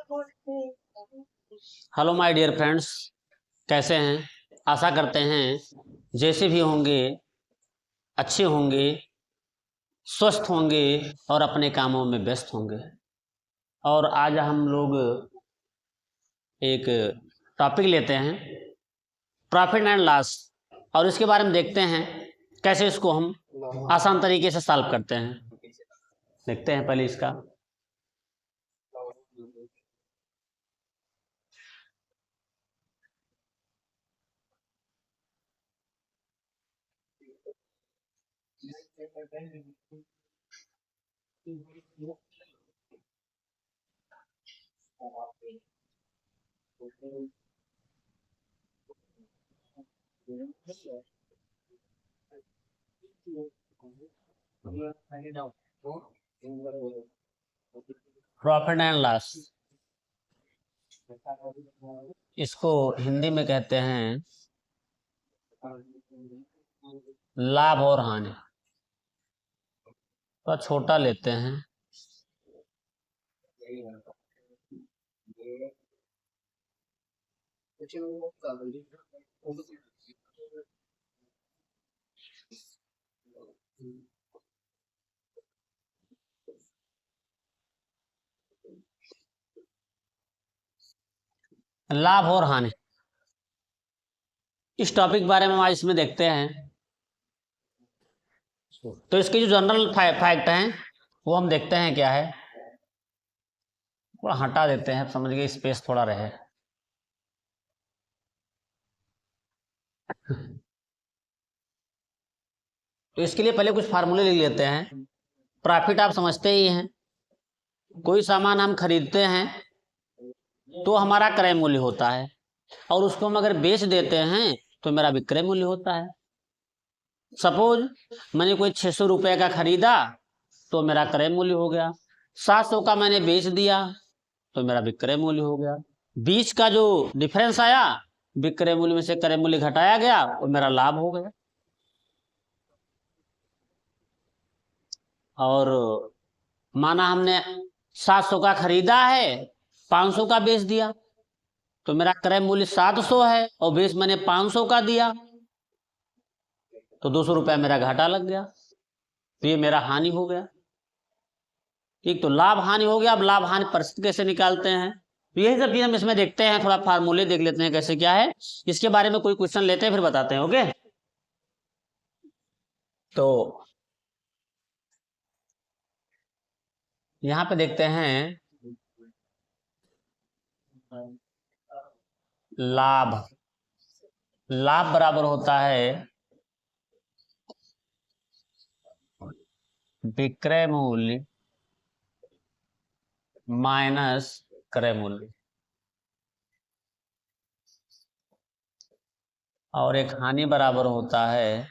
Hello my dear friends, कैसे हैं? आशा करते हैं जैसे भी होंगे अच्छे होंगे, स्वस्थ होंगे और अपने कामों में व्यस्त होंगे। और आज हम लोग एक टॉपिक लेते हैं, प्रॉफिट एंड लॉस, और इसके बारे में देखते हैं कैसे इसको हम आसान तरीके से सॉल्व करते हैं। देखते हैं पहले इसका। प्रॉफिट एंड लॉस, इसको हिंदी में कहते हैं लाभ और हानि। तो छोटा लेते हैं। लाभ और हानि, इस टॉपिक के बारे में आज इसमें देखते हैं। तो इसके जो जनरल फैक्ट हैं वो हम देखते हैं क्या है। थोड़ा हटा देते हैं, समझ गए, स्पेस थोड़ा रहे। तो इसके लिए पहले कुछ फार्मूले लिख लेते हैं। प्रॉफिट आप समझते ही हैं, कोई सामान हम खरीदते हैं तो हमारा क्रय मूल्य होता है, और उसको हम अगर बेच देते हैं तो मेरा विक्रय मूल्य होता है। सपोज मैंने कोई 600 रुपए का खरीदा तो मेरा क्रय मूल्य हो गया, 700 का मैंने बेच दिया तो मेरा विक्रय मूल्य हो गया। बीच का जो डिफरेंस आया, विक्रय मूल्य में से क्रय मूल्य घटाया गया, वो मेरा लाभ हो गया। और माना हमने 700 का खरीदा है, 500 का बेच दिया, तो मेरा क्रय मूल्य 700 है और बेच मैंने 500 का दिया, तो 200 रुपया मेरा घाटा लग गया, तो ये मेरा हानि हो गया। ठीक, तो लाभ हानि हो गया। अब लाभ हानि प्रतिशत कैसे निकालते हैं, तो यही सब चीज हम इसमें देखते हैं। थोड़ा फार्मूले देख लेते हैं कैसे क्या है, इसके बारे में कोई क्वेश्चन लेते हैं फिर बताते हैं। ओके, तो यहां पे देखते हैं लाभ। लाभ बराबर होता है विक्रय मूल्य माइनस क्रय मूल्य, और एक हानि बराबर होता है,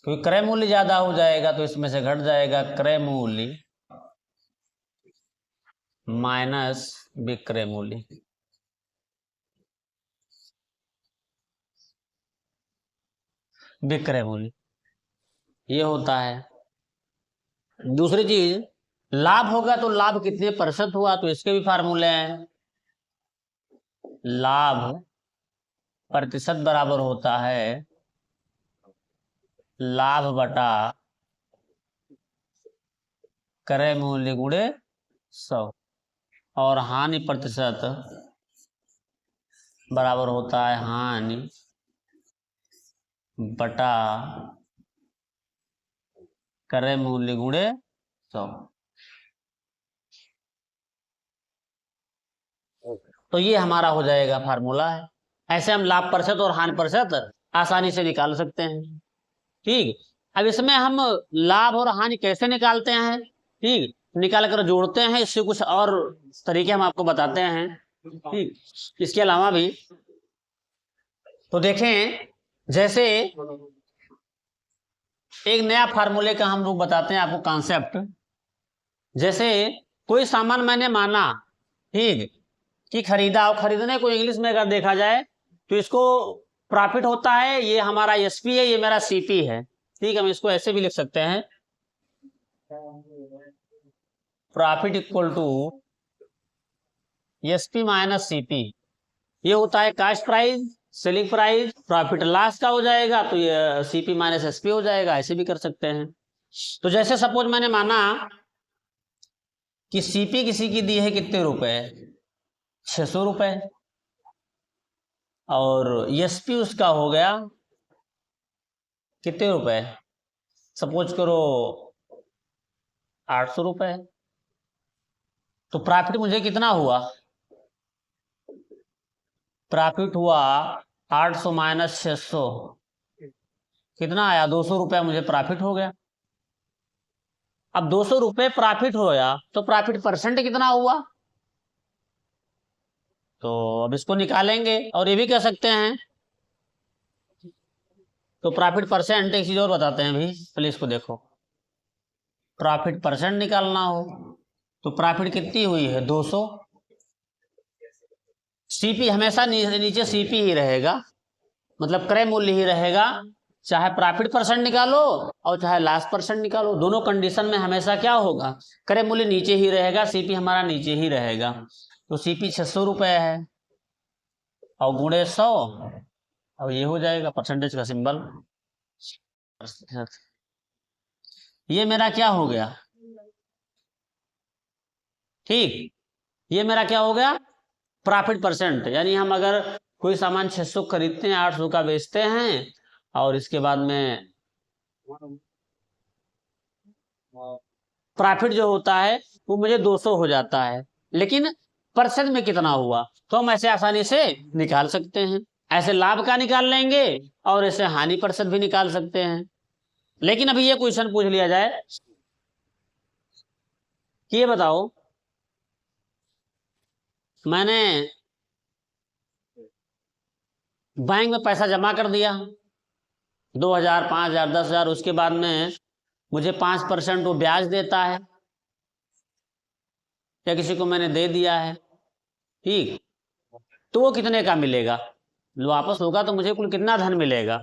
क्योंकि क्रय मूल्य ज्यादा हो जाएगा तो इसमें से घट जाएगा क्रय मूल्य माइनस विक्रय मूल्य। विक्रय मूल्य ये होता है। दूसरी चीज, लाभ होगा तो लाभ कितने प्रतिशत हुआ, तो इसके भी फार्मूले हैं। लाभ प्रतिशत बराबर होता है लाभ बटा क्रय मूल्य गुणे 100, और हानि प्रतिशत बराबर होता है हानि बटा क्रय मूल्य गुणे 100। तो ये हमारा हो जाएगा फार्मूला है। ऐसे हम लाभ प्रतिशत और हानि प्रतिशत आसानी से निकाल सकते हैं। ठीक, अब इसमें हम लाभ और हानि कैसे निकालते हैं, ठीक, निकाल कर जोड़ते हैं। इससे कुछ और तरीके हम आपको बताते हैं। ठीक, इसके अलावा भी तो देखें, जैसे एक नया फार्मूले का हम लोग बताते हैं आपको कॉन्सेप्ट। जैसे कोई सामान मैंने माना, ठीक, कि खरीदा, और खरीदने को इंग्लिश में अगर देखा जाए तो इसको प्रॉफिट होता है, ये हमारा एसपी है, ये मेरा सीपी है। ठीक, हम इसको ऐसे भी लिख सकते हैं, profit equal to SP minus CP, ये होता है cost price, selling price, profit loss का हो जाएगा, तो ये सीपी माइनस एसपी हो जाएगा। ऐसे भी कर सकते हैं। तो जैसे सपोज मैंने माना कि सीपी किसी की दी है कितने रुपए, 600 रुपए, और एसपी उसका हो गया कितने रुपए, सपोज करो 800 रुपए। तो प्रॉफिट मुझे कितना हुआ, प्रॉफिट हुआ 800 माइनस 600, कितना आया, 200 रुपया मुझे प्रॉफिट हो गया। अब 200 रुपये प्रॉफिट होया तो प्रॉफिट परसेंट कितना हुआ, तो अब इसको निकालेंगे। और ये भी कह सकते हैं, तो प्रॉफिट परसेंट, एक चीज और बताते हैं अभी, प्लीज इसको देखो। प्रॉफिट परसेंट निकालना हो तो प्रॉफिट कितनी हुई है, 200। सीपी हमेशा नीचे सीपी ही रहेगा, मतलब क्रय मूल्य ही रहेगा, चाहे प्रॉफिट परसेंट निकालो और चाहे लॉस परसेंट निकालो, दोनों कंडीशन में हमेशा क्या होगा, क्रय मूल्य नीचे ही रहेगा, सीपी हमारा नीचे ही रहेगा। तो सीपी 600 रुपये है और गुणे 100, और ये हो जाएगा परसेंटेज का सिंबल। ये मेरा क्या हो गया, ठीक, ये मेरा क्या हो गया, प्रॉफिट परसेंट। यानी हम अगर कोई सामान 600 खरीदते हैं, 800 का बेचते हैं, और इसके बाद में प्रॉफिट जो होता है वो मुझे 200 हो जाता है, लेकिन परसेंट में कितना हुआ तो हम ऐसे आसानी से निकाल सकते हैं। ऐसे लाभ का निकाल लेंगे और ऐसे हानि परसेंट भी निकाल सकते हैं। लेकिन अभी ये क्वेश्चन पूछ लिया जाए कि ये बताओ, मैंने बैंक में पैसा जमा कर दिया 2000, 5000, 10,000, उसके बाद में मुझे 5% वो ब्याज देता है, या किसी को मैंने दे दिया है, ठीक, तो वो कितने का मिलेगा, वापस होगा तो मुझे कुल कितना धन मिलेगा,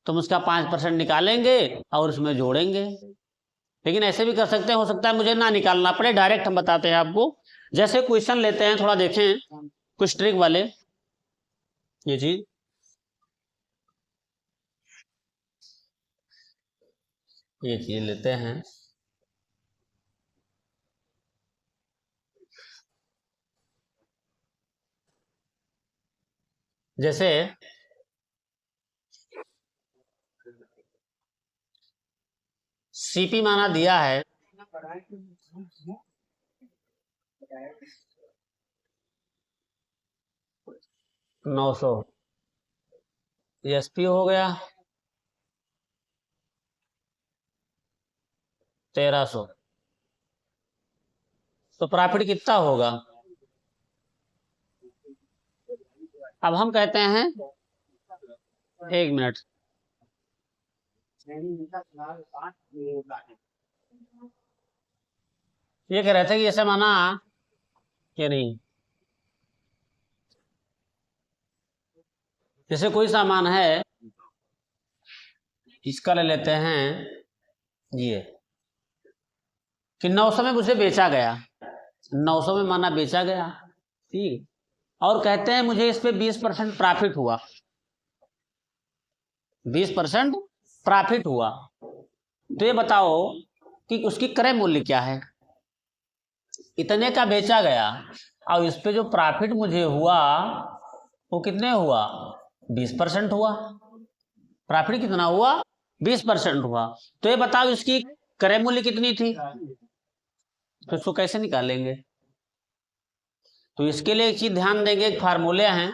तो हम उसका 5% निकालेंगे और उसमें जोड़ेंगे। लेकिन ऐसे भी कर सकते हैं, हो सकता है मुझे ना निकालना पड़े, डायरेक्ट हम बताते हैं आपको। जैसे क्वेश्चन लेते हैं, थोड़ा देखें कुछ ट्रिक वाले, ये चीज लेते हैं। जैसे सीपी माना दिया है 900, एसपी हो गया 1300, तो प्रॉफिट कितना होगा। अब हम कहते हैं, एक मिनट, ये कह रहे थे कि ऐसे माना कि नहीं, जैसे कोई सामान है, इसका ले लेते हैं ये, कि 900 में मुझे बेचा गया, 900 में माना बेचा गया, ठीक, और कहते हैं मुझे इस पे 20% प्रॉफिट हुआ, 20% प्रॉफिट हुआ, तो ये बताओ कि उसकी क्रय मूल्य क्या है, इतने का बेचा गया, और इस पे जो प्रॉफिट मुझे हुआ वो कितने हुआ, 20% हुआ, प्रॉफिट कितना हुआ, 20% हुआ, तो ये बताओ इसकी क्रय मूल्य कितनी थी, तो इसको कैसे निकालेंगे। तो इसके लिए एक चीज ध्यान देंगे, एक फार्मूले हैं,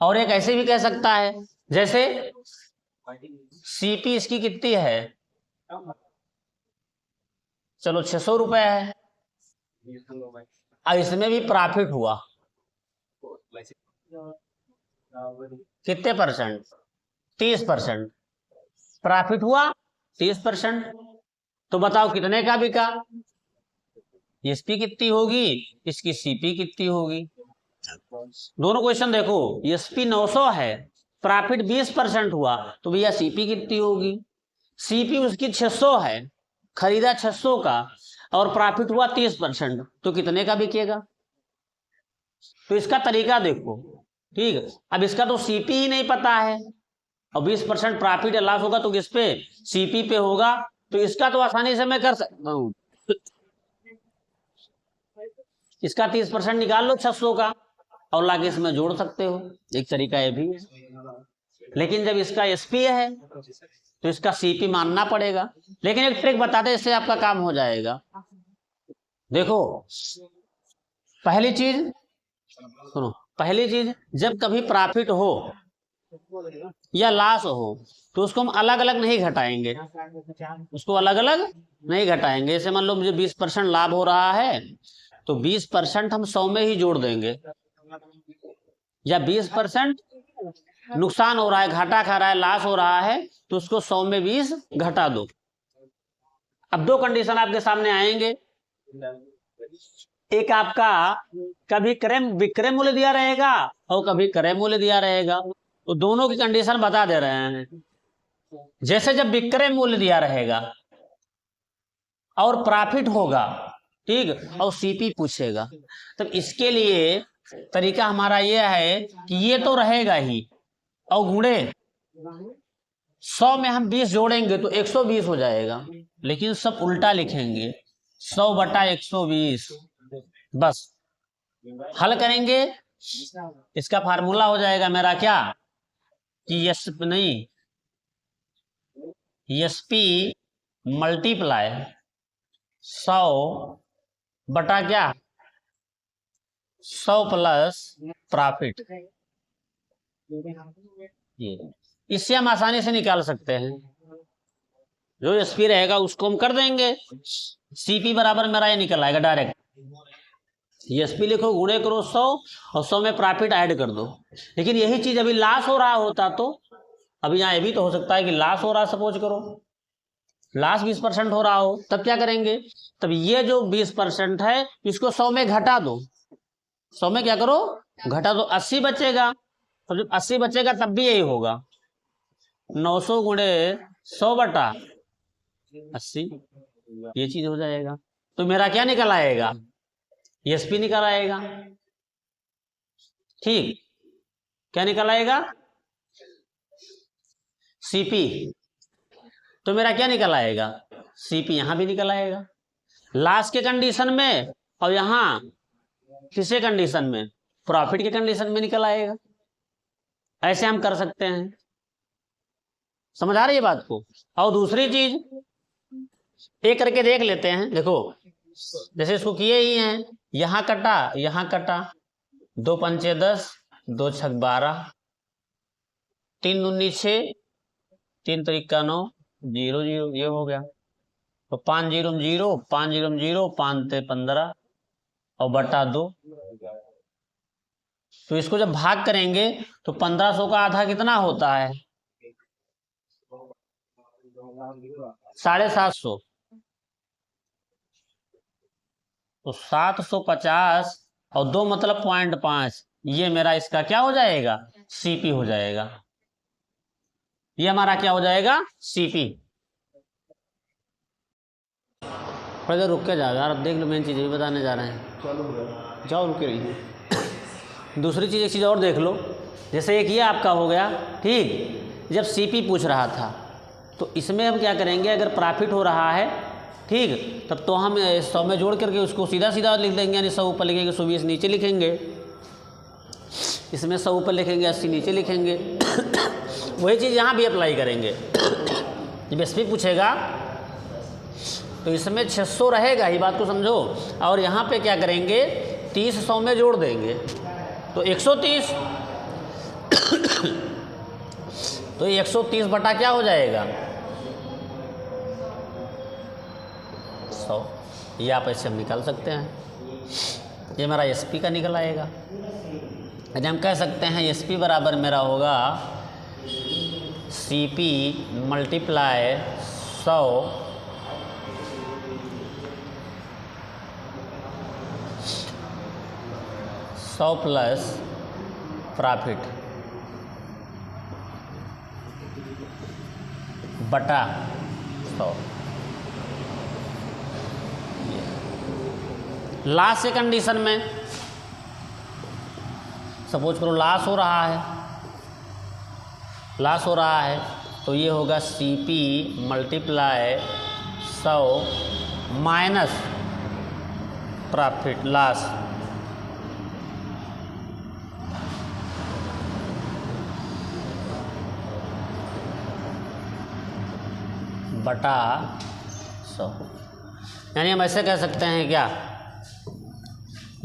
और एक ऐसे भी कह सकता है, जैसे सीपी इसकी कितनी है, चलो 600 रुपए है, और इसमें भी प्रॉफिट हुआ कितने परसेंट, 30%, प्रॉफिट हुआ 30%, तो बताओ कितने का बिका, एसपी कितनी होगी, इसकी सीपी कितनी होगी। दोनों क्वेश्चन देखो, एसपी 900 है, प्रॉफिट 20% हुआ, तो भैया सीपी कितनी होगी, सीपी उसकी 600 है, खरीदा 600 का, और प्रॉफिट हुआ 30%, तो कितने का बिकेगा? तो इसका तरीका देखो, ठीक है। अब इसका तो सीपी ही नहीं पता है, और 20% प्रॉफिट या लॉस होगा तो किस पे? सीपी पे होगा। तो इसका तो आसानी से मैं कर सकता हूं, इसका 30% निकाल लो 600 का और लाके इसमें जोड़ सकते हो, एक तरीका ये भी है। लेकिन जब इसका एसपी है तो इसका सीपी मानना पड़ेगा। लेकिन एक ट्रिक बताते हैं, इससे आपका काम हो जाएगा। देखो, पहली चीज सुनो, पहली चीज, जब कभी प्रॉफिट हो या लॉस हो तो उसको हम अलग अलग नहीं घटाएंगे, उसको अलग अलग नहीं घटाएंगे। जैसे मान लो मुझे 20% लाभ हो रहा है तो 20% हम 100 में ही जोड़ देंगे, या 20% नुकसान हो रहा है, घाटा खा रहा है, लॉस हो रहा है, तो उसको 100 में 20 घटा दो। अब दो कंडीशन आपके सामने आएंगे, एक आपका कभी क्रय विक्रय मूल्य दिया रहेगा और कभी क्रय मूल्य दिया रहेगा, तो दोनों की कंडीशन बता दे रहे हैं। जैसे जब विक्रय मूल्य दिया रहेगा और प्रॉफिट होगा, ठीक, और सीपी पूछेगा, तब इसके लिए तरीका हमारा यह है कि ये तो रहेगा ही, और गुणे 100 में हम 20 जोड़ेंगे तो 120 हो जाएगा। लेकिन सब उल्टा लिखेंगे, 100/120, बस हल करेंगे। इसका फार्मूला हो जाएगा मेरा क्या, कि एसपी मल्टीप्लाई 100 क्या, 100 प्लस प्रॉफिट। इससे हम आसानी से निकाल सकते हैं, जो एसपी रहेगा उसको हम कर देंगे, सीपी बराबर मेरा ये निकल आएगा डायरेक्ट। एसपी लिखो, गुणे करो 100 और 100 में प्रॉफिट ऐड कर दो। लेकिन यही चीज अभी लॉस हो रहा होता तो, अभी यहाँ ये भी तो हो सकता है कि लॉस हो रहा, सपोज करो लॉस 20% हो रहा हो, तब क्या करेंगे, तब ये जो 20% है इसको 100 में घटा दो। 100 में क्या करो, घटा दो, 80 बचेगा। तो जब 80 बचेगा तब भी यही होगा, 900 गुणे 100/80, ये चीज हो जाएगा। तो मेरा क्या निकल आएगा, एसपी निकल आएगा। ठीक, क्या निकल आएगा, सीपी। तो मेरा क्या निकल आएगा, सीपी। यहां भी निकल आएगा लास्ट के कंडीशन में, और यहां किसे कंडीशन में, प्रॉफिट के कंडीशन में निकल आएगा। ऐसे हम कर सकते हैं, समझ आ रही है बात को। और दूसरी चीज एक करके देख लेते हैं। देखो, जैसे इसको किए ही हैं, यहां कटा, यहां कटा, 2 पंचे 10, 2 छक 12, 3 दूनी 6, 3 त्रिका 9, 0 0, ये हो गया। तो 5 0 0, 5 0 0, 5 ते 15 और बटा 2। तो इसको जब भाग करेंगे तो 1500 का आधा कितना होता है, 750। तो 750 और 2 मतलब 0.5, ये मेरा इसका क्या हो जाएगा, सीपी हो जाएगा। ये हमारा क्या हो जाएगा, सीपी। अगर रुक के जाएगा यार, देख लो, मेन चीज़ भी बताने जा रहे हैं, जाओ रुके रहिए। दूसरी चीज़, एक चीज़ और देख लो। जैसे एक ये आपका हो गया, ठीक, जब सीपी पूछ रहा था तो इसमें हम क्या करेंगे, अगर प्रॉफिट हो रहा है, ठीक, तब तो हम 100 में जोड़ करके उसको सीधा सीधा लिख देंगे, यानी 100 ऊपर लिखेंगे, 120 नीचे लिखेंगे। इसमें 100 ऊपर लिखेंगे, 80 नीचे लिखेंगे। वही चीज़ यहाँ भी अप्लाई करेंगे। जब एसपी पूछेगा तो इसमें 600 रहेगा ही, बात को समझो। और यहाँ पे क्या करेंगे, 30 100 में जोड़ देंगे तो 130। तो 130 बटा क्या हो जाएगा, 100। ये आप ऐसे हम निकाल सकते हैं। ये मेरा एसपी का निकल आएगा। यदि हम कह सकते हैं एसपी बराबर मेरा होगा सीपी मल्टीप्लाई 100 प्लस प्रॉफिट बटा 100। लास्ट के कंडीशन में सपोज करो लॉस हो रहा है, तो ये होगा CP multiply 100 minus profit loss, बटा 100। यानी हम ऐसे कह सकते हैं क्या,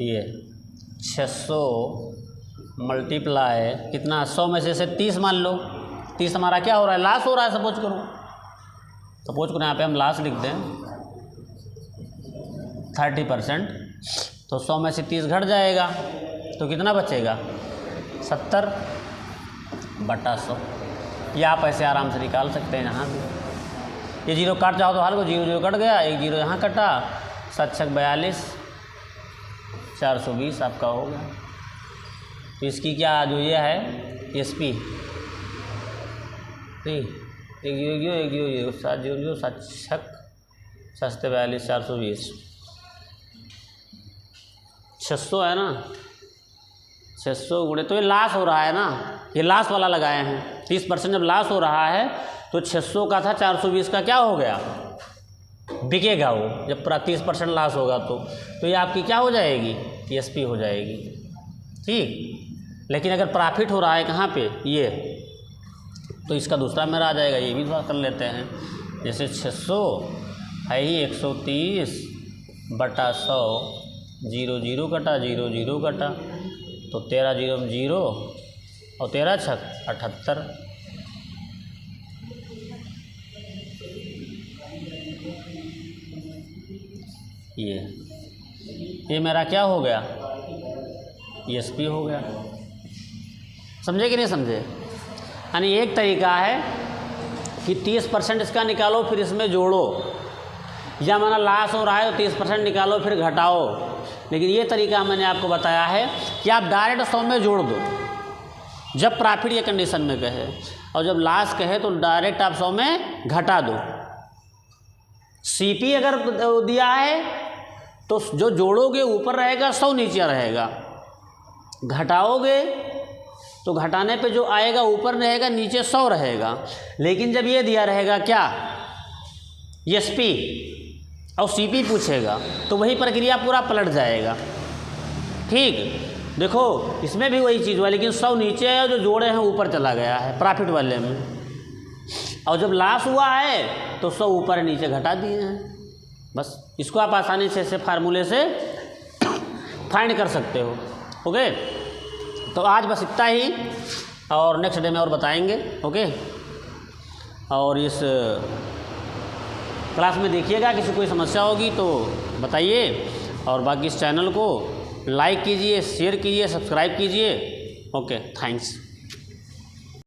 ये 600 मल्टीप्लाई कितना, 100 में से 30 मान लो, 30 हमारा क्या हो रहा है, लॉस हो रहा है। सपोज करो यहाँ पे हम लॉस लिख दें 30%, तो 100 में से 30 घट जाएगा, तो कितना बचेगा 70 बटा 100। ये आप ऐसे आराम से निकाल सकते हैं। यहाँ भी ये जीरो काट चाहो तो हाल को, 0 0 कट गया, एक जीरो यहाँ कटा, 7 6 42, 420 आपका हो गया। तो इसकी क्या जो ये है SP, ठीक, 1 0 0 1 0 0 7 0 0 7 6 7 42 420, 600 है ना, 600 गुणे, तो ये लॉस हो रहा है ना, ये लॉस वाला लगाए हैं। 30% जब लॉस हो रहा है तो 600 का था, 420 का क्या हो गया, बिकेगा वो। जब 30% लॉस होगा तो ये आपकी क्या हो जाएगी, SP हो जाएगी, ठीक। लेकिन अगर प्रॉफिट हो रहा है कहाँ पे, ये, तो इसका दूसरा मेरा आ जाएगा, ये भी बात कर लेते हैं। जैसे 600 है ही 130 बटा 100, 0 0 कटा, 0 0 कटा, तो 13 0 0 और 13 6 78। ये मेरा क्या हो गया, SP हो गया। समझे कि नहीं समझे? यानी एक तरीका है कि 30% इसका निकालो फिर इसमें जोड़ो, या माना लॉस हो रहा है तो 30% निकालो फिर घटाओ। लेकिन ये तरीका मैंने आपको बताया है कि आप डायरेक्ट 100 में जोड़ दो जब प्रॉफिट ये कंडीशन में कहे, और जब लॉस कहे तो डायरेक्ट आप 100 में घटा दो। CP अगर दिया है तो जो जोड़ोगे ऊपर रहेगा, 100 नीचे रहेगा, घटाओगे तो घटाने पे जो आएगा ऊपर रहेगा, नीचे 100 रहेगा। लेकिन जब ये दिया रहेगा क्या, SP और CP पूछेगा, तो वही प्रक्रिया पूरा पलट जाएगा, ठीक। देखो इसमें भी वही चीज़ हुआ, लेकिन 100 नीचे है, जो जोड़े हैं ऊपर चला गया है प्रॉफिट वाले में, और जब लॉस हुआ है तो 100 ऊपर नीचे घटा दिए हैं। बस इसको आप आसानी से ऐसे फार्मूले से फाइंड कर सकते हो। ओके, तो आज बस इतना ही, और नेक्स्ट डे में और बताएंगे। ओके, और इस क्लास में देखिएगा, किसी कोई समस्या होगी तो बताइए, और बाकी इस चैनल को लाइक कीजिए, शेयर कीजिए, सब्सक्राइब कीजिए। Okay, thanks.